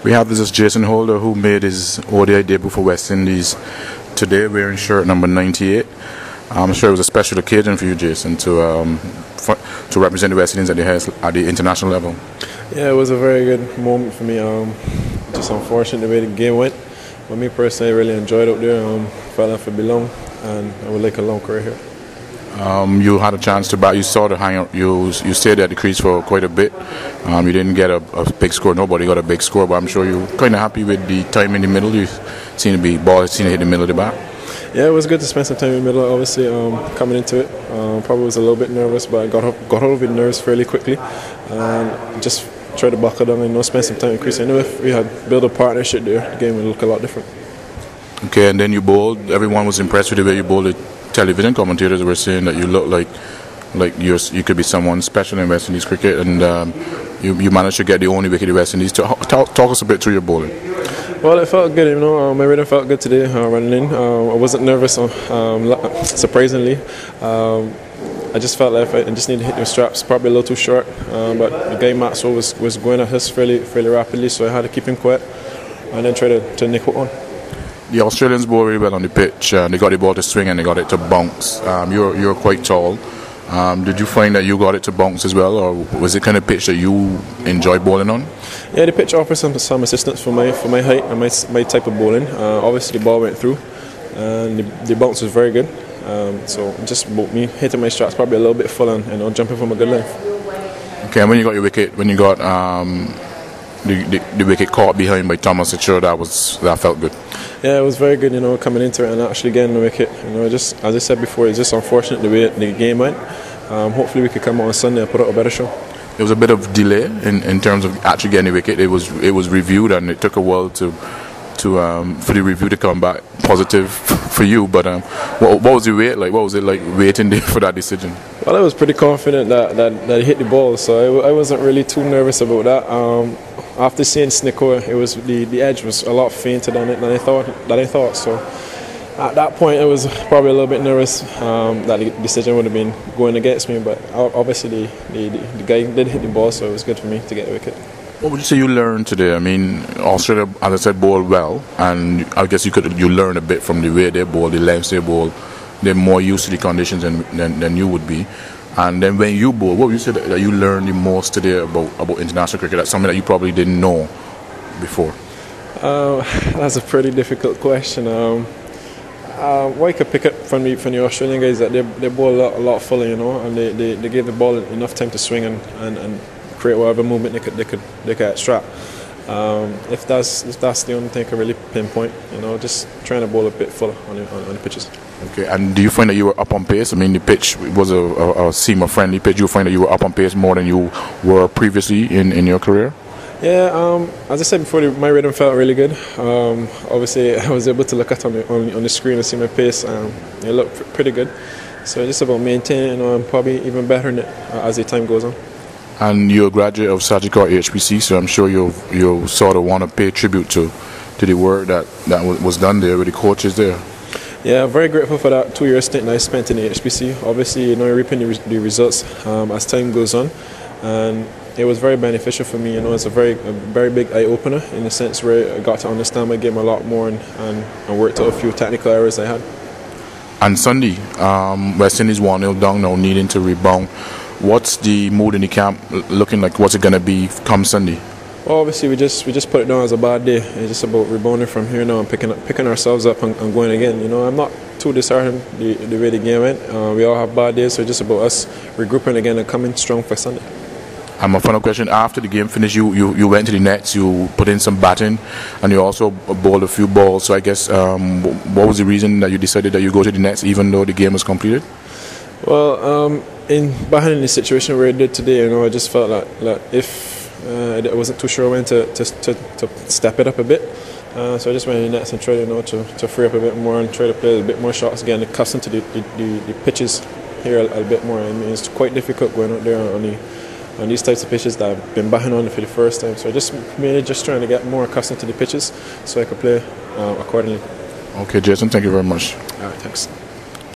We have this Jason Holder, who made his ODI debut for West Indies today, wearing shirt number 98. I'm sure it was a special occasion for you, Jason, to represent the West Indies at the international level. Yeah, it was a very good moment for me. Just unfortunate the way the game went. But me personally, I really enjoyed it out there. Felt like I belong, and I would like a long career here. You had a chance to bat. You saw the hangout. You stayed at the crease for quite a bit. You didn't get a big score. Nobody got a big score, but I'm sure you're kind of happy with the time in the middle. You seem to be ball seemed to hit the middle of the bat. Yeah, it was good to spend some time in the middle. Obviously, coming into it, probably was a little bit nervous, but I got over the nerves fairly quickly, and just tried to buckle down and spend some time in crease. I know if we had built a partnership there, the game would look a lot different. Okay, and then you bowled. Everyone was impressed with the way you bowled it. Television commentators were saying that you look like you could be someone special in West Indies cricket, and you managed to get the only wicket in West Indies. Talk us a bit through your bowling. Well, it felt good, my rhythm felt good today running in. I wasn't nervous, surprisingly. I just felt like I just needed to hit the straps, probably a little too short, but the guy Maxwell was going at us fairly rapidly, so I had to keep him quiet and then try to nick it on. The Australians bowled really well on the pitch. They got the ball to swing and they got it to bounce. You're quite tall. Did you find that you got it to bounce as well, or was it kind of pitch that you enjoy bowling on? Yeah, the pitch offers some assistance for my height and my type of bowling. Obviously, the ball went through, and the bounce was very good. So just me hitting my straps probably a little bit full and jumping from a good length. Okay, and when you got your wicket, when you got the wicket caught behind by Thomas, it sure that felt good. Yeah, it was very good, coming into it and actually getting the wicket. Just as I said before, it's just unfortunate the way the game went. Hopefully we could come out on Sunday and put out a better show. There was a bit of delay in terms of actually getting the wicket. It was reviewed, and it took a while for the review to come back positive for you. But what was the wait like? What was it like waiting there for that decision? Well, I was pretty confident that he hit the ball, so I wasn't really too nervous about that. After seeing Snicko, it was the edge was a lot fainter than I thought. So at that point, I was probably a little bit nervous that the decision would have been going against me. But obviously, the guy did hit the ball, so it was good for me to get the wicket. What would you say you learned today? I mean, Australia, as I said, bowled well, and I guess you learn a bit from the way they bowl, the lengths they bowl. They're more used to the conditions than you would be. And then when you bowl, what would you say that you learned the most today about international cricket? That's something that you probably didn't know before. That's a pretty difficult question. What I could pick up from the Australian guys is that they bowl a lot fuller, and they gave the ball enough time to swing and create whatever movement they could extract. If that's the only thing I can really pinpoint, just trying to bowl a bit fuller on the pitches. Okay, and do you find that you were up on pace? I mean, the pitch was a seamer-friendly pitch. Do you find that you were up on pace more than you were previously in your career? Yeah, as I said before, my rhythm felt really good. Obviously, I was able to look at on the screen and see my pace. It looked pretty good. So it's just about maintaining, and probably even better as the time goes on. And you're a graduate of Sagicor HPC, so I'm sure you'll sort of want to pay tribute to the work that was done there with the coaches there. Yeah, I'm very grateful for that 2-year stint that I spent in the HPC. Obviously, you're reaping the results as time goes on, and it was very beneficial for me. It's a very big eye opener in the sense where I got to understand my game a lot more and worked out a few technical errors I had. And Sunday, West Indies 1-0 down now, needing to rebound. What's the mood in the camp looking like? What's it going to be come Sunday? Well, obviously we just put it down as a bad day. It's just about rebounding from here now and picking ourselves up and going again. I'm not too disheartened the way the game went. We all have bad days, so it's just about us regrouping again and coming strong for Sunday. And my final question: after the game finished, you went to the nets, you put in some batting, and you also bowled a few balls. So I guess what was the reason that you decided that you go to the nets even though the game was completed? Well, behind the situation where I did today, I just felt like if I wasn't too sure when to step it up a bit, so I just went in the nets and tried to free up a bit more and try to play a bit more shots, getting accustomed to the pitches here a bit more. I mean, it's quite difficult going out there on these types of pitches that I've been batting on for the first time. So I just mainly trying to get more accustomed to the pitches so I could play accordingly. Okay, Jason, thank you very much. All right, thanks.